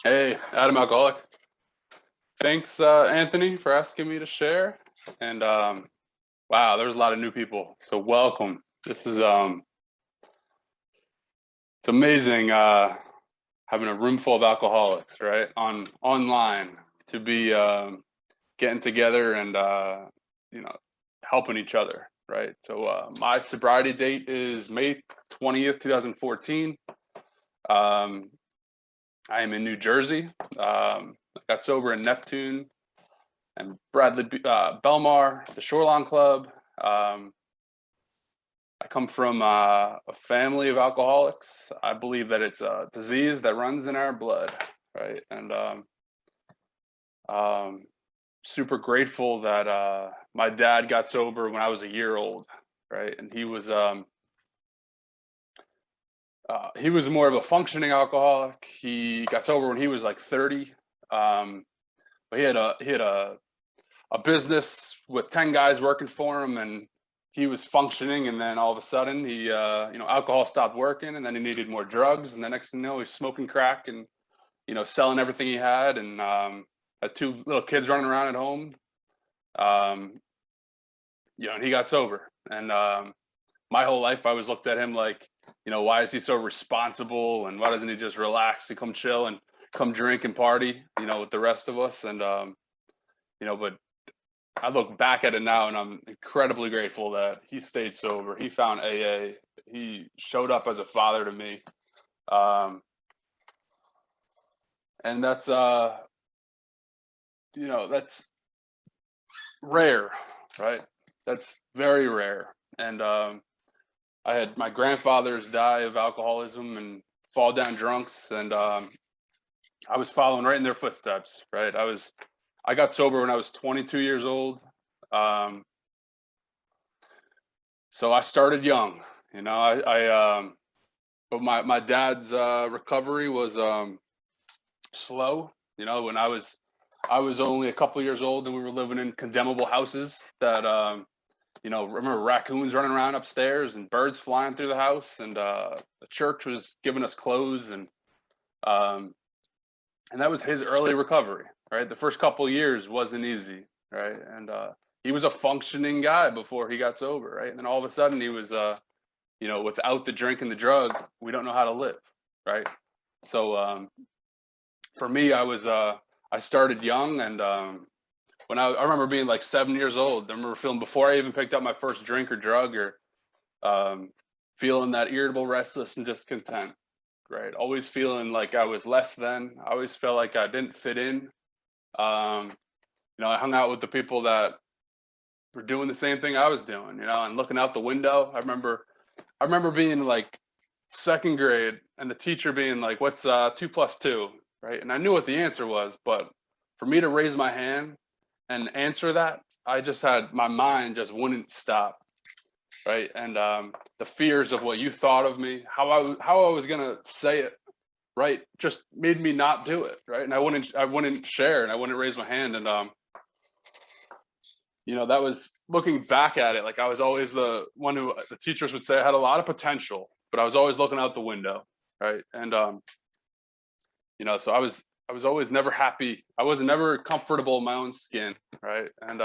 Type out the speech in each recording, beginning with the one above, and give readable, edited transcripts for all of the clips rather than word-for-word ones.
Hey, Adam Alcoholic. Thanks, Anthony, for asking me to share. And wow, there's a lot of new people. So welcome. This is it's amazing having a room full of alcoholics, right? On online to be getting together and you know helping each other, right? So my sobriety date is May 20th, 2014. Um, I am in New Jersey. I got sober in Neptune and Bradley Belmar, the Shoreline Club. Um, I come from a family of alcoholics. I believe that it's a disease that runs in our blood, right? And um, super grateful that my dad got sober when I was a year old, right? And he was more of a functioning alcoholic. He got sober when he was like 30. But he had a business with 10 guys working for him, and he was functioning, and then all of a sudden he alcohol stopped working, and then he needed more drugs, and the next thing you know, he's smoking crack and selling everything he had, and had two little kids running around at home. um and he got sober, and my whole life I was looked at him like, why is he so responsible, and why doesn't he just relax and come chill and come drink and party with the rest of us. And but I look back at it now, and I'm incredibly grateful that he stayed sober. He found AA. He showed up as a father to me. And that's rare, right? That's very rare. And I had my grandfathers die of alcoholism and fall down drunks, and I was following right in their footsteps, right? I got sober when I was 22 years old. Um, so I started young, but my dad's recovery was slow. When I was only a couple years old, and we were living in condemnable houses that remember raccoons running around upstairs and birds flying through the house, and the church was giving us clothes, um, and that was his early recovery, right? The first couple of years wasn't easy, right? And he was a functioning guy before he got sober, right? And then all of a sudden he was without the drink and the drug, we don't know how to live, right? So for me, I started young, and when I remember being like 7 years old. I remember feeling, before I even picked up my first drink or drug, or um, feeling that irritable, restless, and discontent, right? Always feeling like I was less than. I always felt like I didn't fit in. Um, I hung out with the people that were doing the same thing I was doing, and looking out the window. I remember being like second grade, and the teacher being like, "What's 2 plus 2?" Right? And I knew what the answer was, but for me to raise my hand and answer that, I just had, my mind just wouldn't stop, right? And the fears of what you thought of me, how I was gonna say it, right, just made me not do it, right? And I wouldn't share, and I wouldn't raise my hand. And that was, looking back at it, like I was always the one who the teachers would say I had a lot of potential, but I was always looking out the window, right? And so I was always never happy. I was never comfortable in my own skin, right? And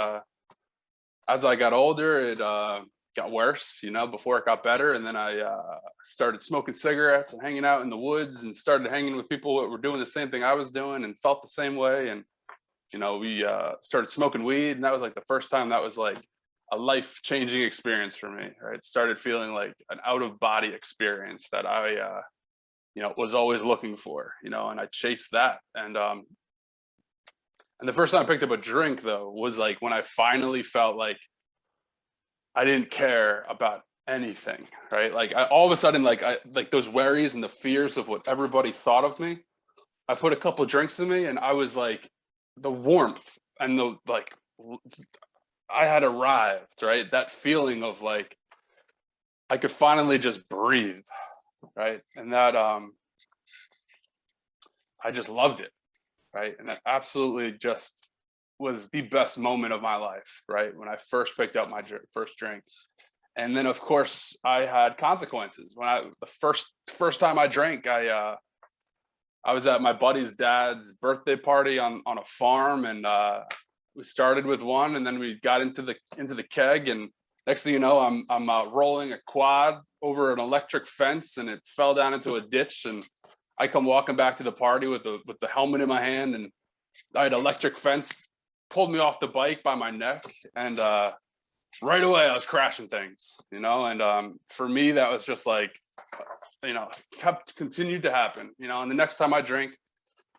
as I got older, it got worse, before it got better. And then I started smoking cigarettes and hanging out in the woods, and started hanging with people that were doing the same thing I was doing and felt the same way. And we started smoking weed, and that was like the first time that was like a life-changing experience for me, right? It started feeling like an out-of-body experience that I was always looking for, and I chased that. And the first time I picked up a drink, though, was like when I finally felt like I didn't care about anything, right? Like all of a sudden, like those worries and the fears of what everybody thought of me, I put a couple of drinks in me, and I was like, the warmth and the like, I had arrived, right? That feeling of like I could finally just breathe, right? And that I just loved it, right? And that absolutely just was the best moment of my life, right? When I first picked up my first drink. And then of course I had consequences. When I the first time I drank, I was at my buddy's dad's birthday party on a farm, and we started with one, and then we got into the keg, and next thing you know, I'm rolling a quad over an electric fence, and it fell down into a ditch, and I come walking back to the party with the helmet in my hand, and I had electric fence pulled me off the bike by my neck, and right away I was crashing things, and for me that was just like, continued to happen, and the next time I drank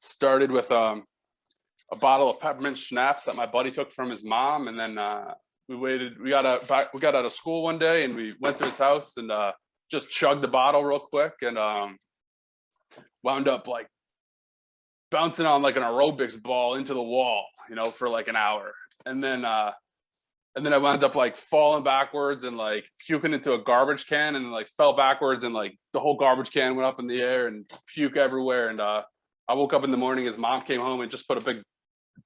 started with a bottle of peppermint schnapps that my buddy took from his mom, and then we got out of school one day, and we went to his house, and just chugged the bottle real quick, and wound up like bouncing on like an aerobics ball into the wall, for like an hour. And then I wound up like falling backwards and like puking into a garbage can, and like fell backwards, and like the whole garbage can went up in the air and puke everywhere. And I woke up in the morning, his mom came home and just put a big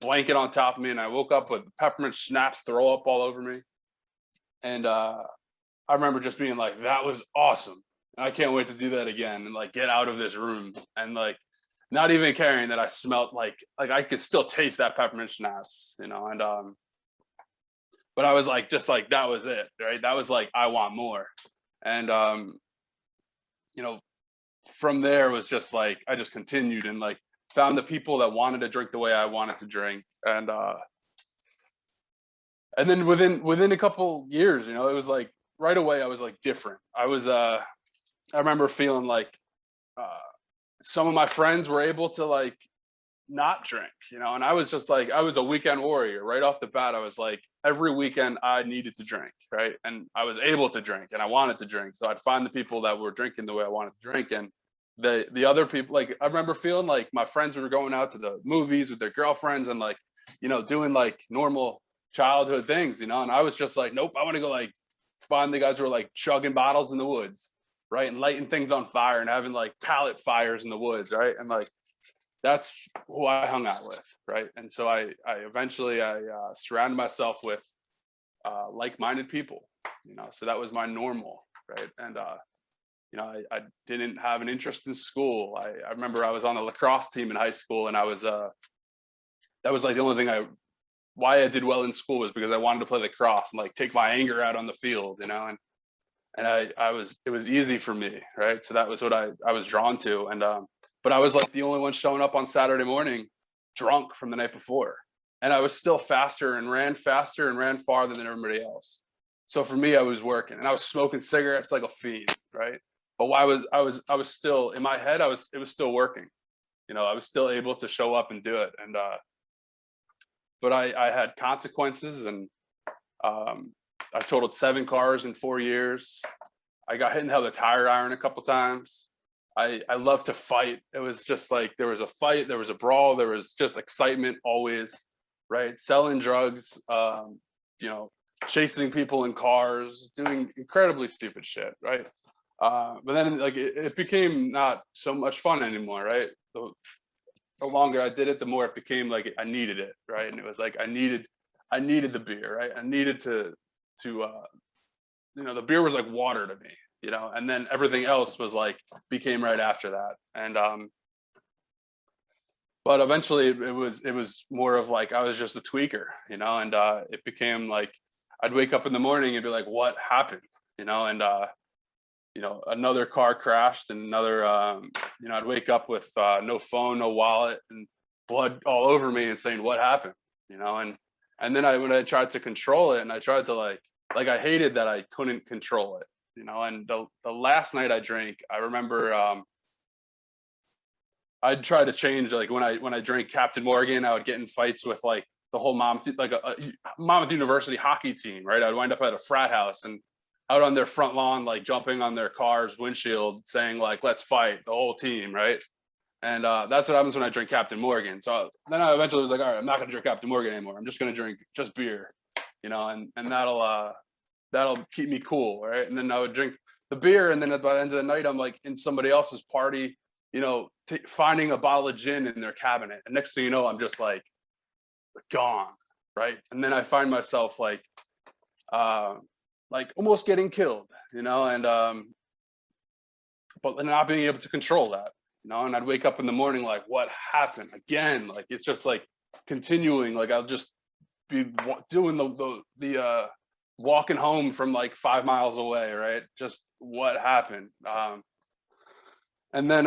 blanket on top of me, and I woke up with peppermint schnapps throw up all over me. And I remember just being like, that was awesome. I can't wait to do that again, and like get out of this room, and like not even caring that I smelled like I could still taste that peppermint schnapps, and but I was like, just like, that was it, right? That was like, I want more. And from there was just like, I just continued and like found the people that wanted to drink the way I wanted to drink. And then within a couple years, it was like right away I was like different. I remember feeling like some of my friends were able to like not drink, and I was just like, I was a weekend warrior right off the bat. I was like, every weekend I needed to drink, right? And I was able to drink, and I wanted to drink. So I'd find the people that were drinking the way I wanted to drink, and the other people, like I remember feeling like my friends were going out to the movies with their girlfriends and like, doing like normal childhood things, and I was just like, nope, I want to go like find the guys who are like chugging bottles in the woods, right? And lighting things on fire and having like pallet fires in the woods, right? And like, that's who I hung out with, right? And so I eventually surrounded myself with like-minded people, so that was my normal, right? And I didn't have an interest in school. I remember I was on the lacrosse team in high school, and I was that was like the only thing why I did well in school was because I wanted to play lacrosse and like take my anger out on the field, and it was easy for me, right? So that was what I was drawn to, and but I was like the only one showing up on Saturday morning drunk from the night before. And I was still faster and ran farther than everybody else. So for me, I was working, and I was smoking cigarettes like a fiend, right? But why I was still in my head, it was still working. I was still able to show up and do it. And but I had consequences, and I totaled 7 cars in 4 years. I got hit in the head with a tire iron a couple times. I love to fight. It was just like, there was a fight, there was a brawl, there was just excitement always, right? Selling drugs, chasing people in cars, doing incredibly stupid shit, right? But then like it became not so much fun anymore, right? The longer I did it, the more it became like I needed it, right? And it was like I needed the beer, right? I needed to the beer was like water to me, and then everything else was like became right after that. And but eventually it was more of like I was just a tweaker, and it became like I'd wake up in the morning and be like, what happened, and another car crashed, and another I'd wake up with no phone, no wallet, and blood all over me, and saying, what happened, and then when I tried to control it, and I tried to like I hated that I couldn't control it, and the last night I drank, I remember I'd try to change, like when I drank Captain Morgan, I would get in fights with like the whole Monmouth, like a Monmouth University hockey team, right? I'd wind up at a frat house and out on their front lawn, like jumping on their car's windshield, saying like, let's fight, the whole team, right? And that's what happens when I drink Captain Morgan. So then I eventually was like, all right, I'm not gonna drink Captain Morgan anymore. I'm just gonna drink just beer, and that'll keep me cool, right? And then I would drink the beer, and then by the end of the night, I'm like in somebody else's party, finding a bottle of gin in their cabinet, and next thing you know, I'm just like gone, right? And then I find myself like almost getting killed, and but not being able to control that, and I'd wake up in the morning like, what happened again? Like, it's just like continuing. Like, I'll just be doing the walking home from like 5 miles away, right? Just what happened. And then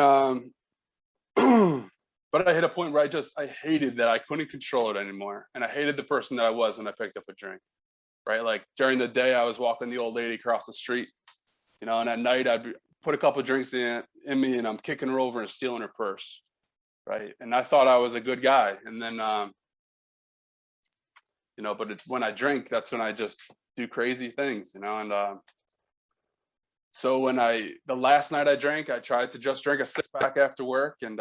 but I hit a point where I hated that I couldn't control it anymore, and I hated the person that I was when I picked up a drink, right? Like, during the day I was walking the old lady across the street, and at night I'd put a couple of drinks in me, and I'm kicking her over and stealing her purse, right? And I thought I was a good guy, and then but when I drink, that's when I just do crazy things, and so the last night I drank, I tried to just drink a 6-pack after work, and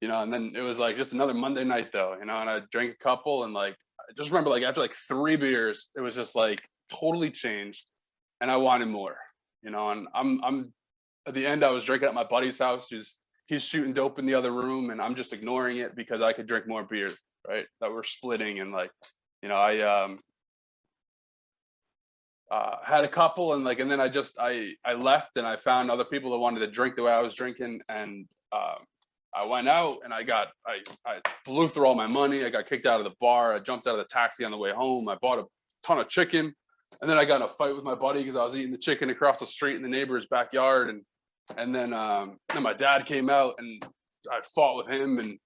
and then it was like just another Monday night though, and I drank a couple, and like I just remember, like, after like 3 beers, it was just like totally changed, and I wanted more, and I'm at the end I was drinking at my buddy's house, he's shooting dope in the other room, and I'm just ignoring it because I could drink more beer, right? That we're splitting, and like, I had a couple, and like, and then I left, and I found other people that wanted to drink the way I was drinking, and I went out, and I blew through all my money. I got kicked out of the bar. I jumped out of the taxi on the way home. I bought a ton of chicken, and then I got in a fight with my buddy because I was eating the chicken across the street in the neighbor's backyard, and then my dad came out, and I fought with him, and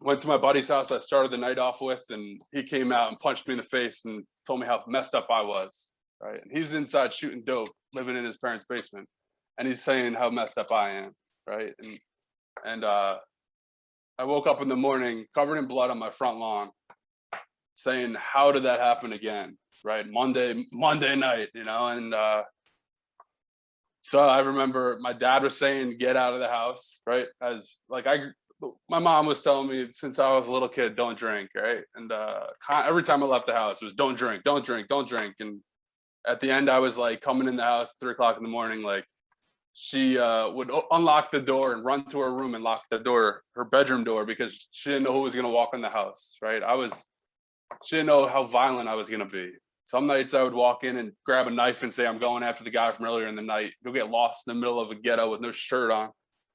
went to my buddy's house I started the night off with, and he came out and punched me in the face and told me how messed up I was, right? And he's inside shooting dope, living in his parents' basement, and he's saying how messed up I am, right? And I woke up in the morning covered in blood on my front lawn, saying, how did that happen again, right? Monday night, and so I remember my dad was saying, get out of the house, right? As like my mom was telling me since I was a little kid, don't drink, right? And every time I left the house, it was don't drink, don't drink, don't drink. And at the end, I was like coming in the house at 3 o'clock in the morning, like she would unlock the door and run to her room and lock the door, her bedroom door, because she didn't know who was going to walk in the house, right? She didn't know how violent I was going to be. Some nights I would walk in and grab a knife and say, I'm going after the guy from earlier in the night. Go get lost in the middle of a ghetto with no shirt on,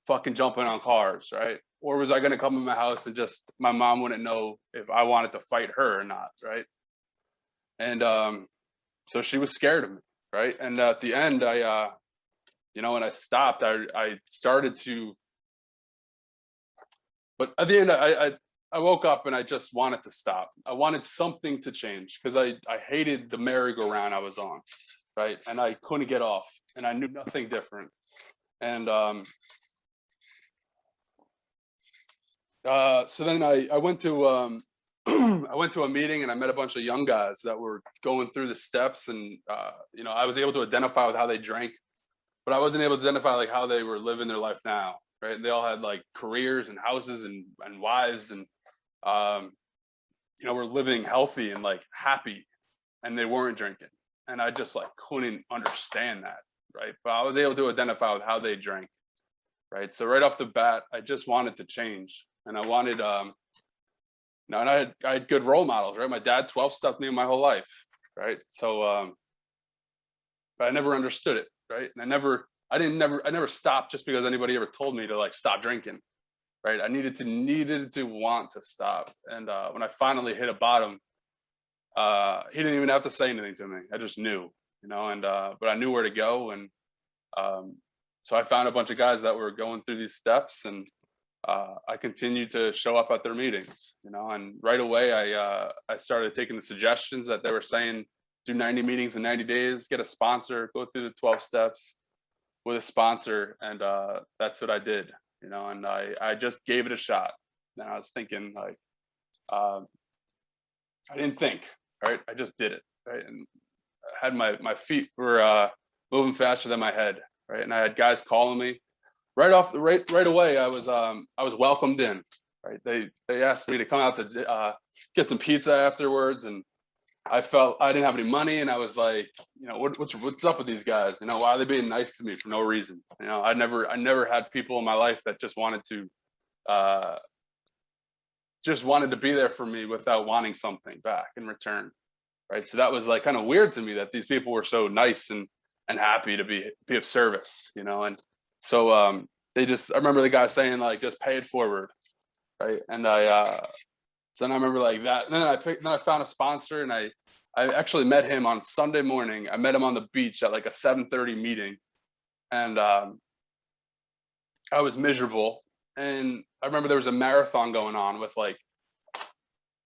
fucking jumping on cars, right? Or was I going to come in my house and just my mom wouldn't know if I wanted to fight her or not, right? And so she was scared of me, right? And at the end, when I stopped, I started to, but at the end, I woke up and I just wanted to stop. I wanted something to change because I hated the merry-go-round I was on, right? And I couldn't get off, and I knew nothing different. And so then I went to I went to a meeting, and I met a bunch of young guys that were going through the steps, and I was able to identify with how they drank, but I wasn't able to identify like how they were living their life now, right? They all had like careers and houses and wives, and were living healthy and like happy, and they weren't drinking, and I just like couldn't understand that, right? But I was able to identify with how they drank, right? So right off the bat, I just wanted to change, and I wanted and I had good role models, right? My dad 12-stepped me my whole life, right? So but I never understood it, right? And I never stopped just because anybody ever told me to like stop drinking, right? I needed to want to stop. And when I finally hit a bottom, he didn't even have to say anything to me. I just knew, and but I knew where to go. And so I found a bunch of guys that were going through these steps, and I continued to show up at their meetings, and right away I started taking the suggestions that they were saying, do 90 meetings in 90 days, get a sponsor, go through the 12 steps with a sponsor. And that's what I did, and I just gave it a shot. And I was thinking like, I didn't think, right? I just did it, right? And I had my feet were moving faster than my head, right? And I had guys calling me right away. I was welcomed in, right? They asked me to come out to get some pizza afterwards, and I felt I didn't have any money, and I was like, what's up with these guys? Why are they being nice to me for no reason? I never had people in my life that just wanted to be there for me without wanting something back in return, right? So that was like kind of weird to me that these people were so nice, and and happy to be of service, you know. And so I remember the guy saying like, just pay it forward, right? And so then I remember like that. And then I found a sponsor, and I actually met him on Sunday morning. I met him on the beach at like a 7:30 meeting, and I was miserable. And I remember there was a marathon going on with like,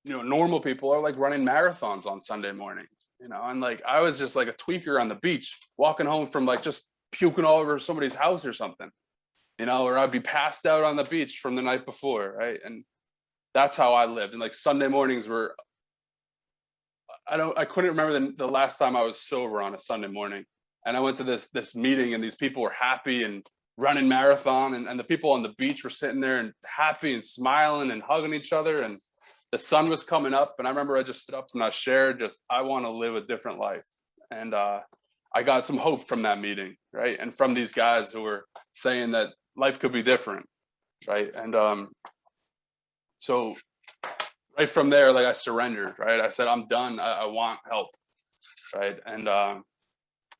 you know, normal people are like running marathons on Sunday mornings, you know, and like I was just like a tweaker on the beach, walking home from like just puking all over somebody's house or something, you know, or I'd be passed out on the beach from the night before, right? And that's how I lived. And like Sunday mornings were, I couldn't remember the last time I was sober on a Sunday morning. And I went to this meeting, and these people were happy and running marathon, and the people on the beach were sitting there and happy and smiling and hugging each other, and the sun was coming up. And I remember I just stood up and I shared, just, I want to live a different life. And I got some hope from that meeting, right? And from these guys who were saying that life could be different, right? And so right from there, like I surrendered, right? I said, I'm done. I want help, right? And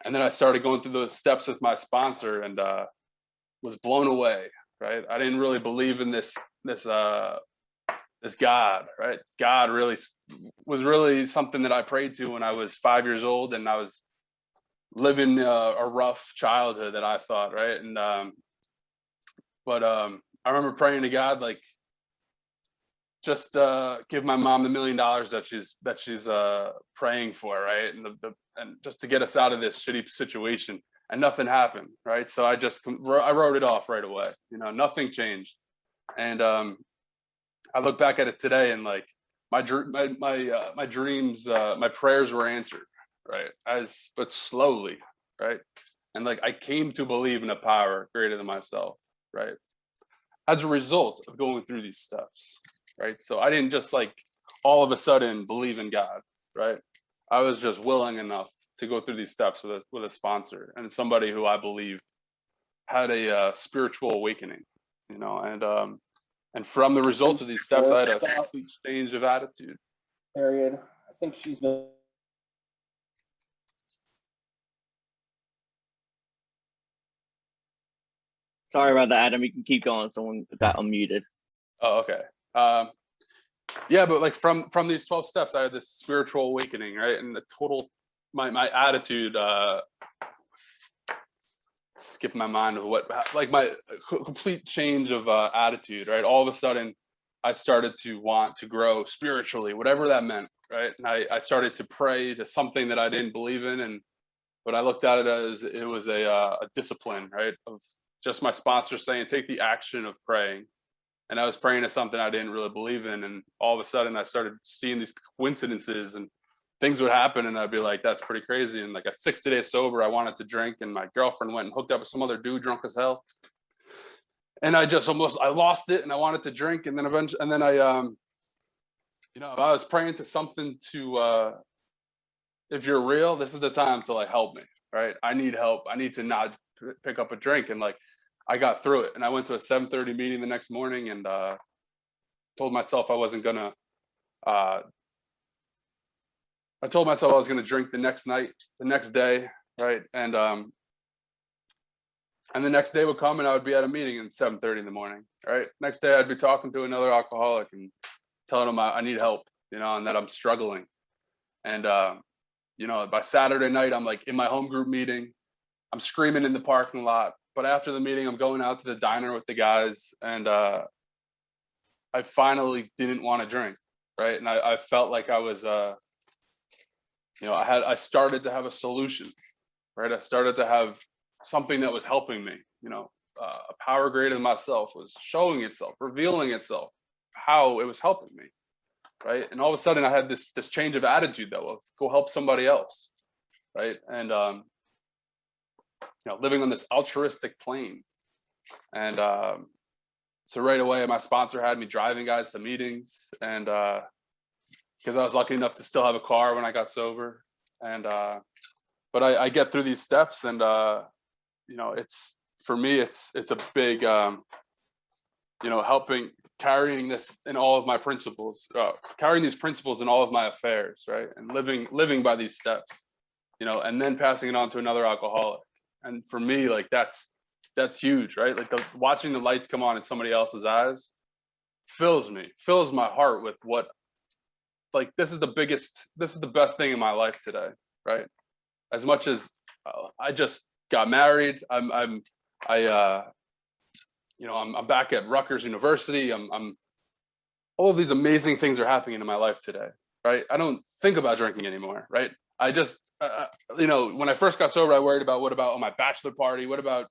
then I started going through those steps with my sponsor, and was blown away, right? I didn't really believe in this God, right? God really was really something that I prayed to when I was 5 years old, and I was living a rough childhood that I thought, right? And but I remember praying to God, like, just give my mom the $1 million that she's praying for, right? And just to get us out of this shitty situation. And nothing happened, right? So I wrote it off right away. You know, nothing changed. And I look back at it today, and like my dreams, my prayers were answered, right? But slowly, right? And like I came to believe in a power greater than myself, right? As a result of going through these steps, right? So I didn't just like all of a sudden believe in God, right? I was just willing enough to go through these steps with a sponsor and somebody who I believe had a spiritual awakening, you know. And from the result of these steps, I had a complete change of attitude. Period. I think she's been. Sorry about that, Adam. You can keep going. Someone got unmuted. Oh, okay. Yeah, but like from these 12 steps, I had this spiritual awakening, right? And the total, my attitude, skip my mind of like my complete change of attitude, right? All of a sudden, I started to want to grow spiritually, whatever that meant, right? And I started to pray to something that I didn't believe in, but I looked at it as it was a discipline, right? Of just my sponsor saying, take the action of praying. And I was praying to something I didn't really believe in. And all of a sudden I started seeing these coincidences, and things would happen, and I'd be like, that's pretty crazy. And like at 60 days sober, I wanted to drink, and my girlfriend went and hooked up with some other dude drunk as hell. And I lost it, and I wanted to drink. And then I, you know, I was praying to something to, if you're real, this is the time to like help me, right? I need help. I need to not pick up a drink. And like, I got through it, and I went to a 7:30 meeting the next morning, and told myself I wasn't gonna. I told myself I was gonna drink the next day, right? And the next day would come, and I would be at a meeting at 7:30 in the morning, right? Next day, I'd be talking to another alcoholic and telling them I need help, you know, and that I'm struggling. And you know, by Saturday night, I'm like in my home group meeting, I'm screaming in the parking lot. But after the meeting, I'm going out to the diner with the guys, and I finally didn't want to drink, right? And I felt like I was, you know, I started to have a solution, right? I started to have something that was helping me, you know, a power greater than myself was showing itself, revealing itself, how it was helping me, right? And all of a sudden, I had this change of attitude that will go help somebody else, right? And you know, living on this altruistic plane. And so right away, my sponsor had me driving guys to meetings, and because I was lucky enough to still have a car when I got sober. And but I get through these steps, and you know, it's for me, it's a big you know, carrying this in all of my principles, carrying these principles in all of my affairs, right? And living by these steps. you know, and then passing it on to another alcoholic. And for me, like that's huge, right? Like watching the lights come on in somebody else's eyes fills my heart with what, like, this is the best thing in my life today, right? As much as I just got married, I'm back at Rutgers University. I'm all of these amazing things are happening in my life today, right? I don't think about drinking anymore, right? I just, when I first got sober, I worried about what about my bachelor party? What about,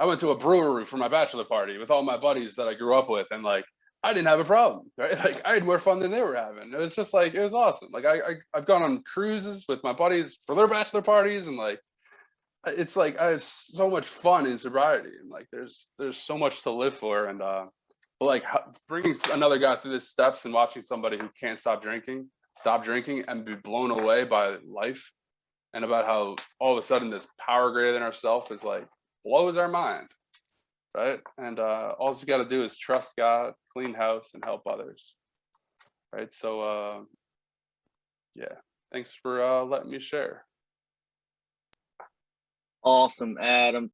I went to a brewery for my bachelor party with all my buddies that I grew up with, and like, I didn't have a problem, right? Like, I had more fun than they were having. It was just like, it was awesome. Like, I've gone on cruises with my buddies for their bachelor parties, and like, it's like I have so much fun in sobriety, and like, there's so much to live for, and but like bringing another guy through the steps and watching somebody who can't stop drinking and be blown away by life and about how all of a sudden this power greater than ourselves is like blows our mind, right? And all you got to do is trust God, clean house, and help others, right? So yeah, thanks for letting me share. Awesome, Adam.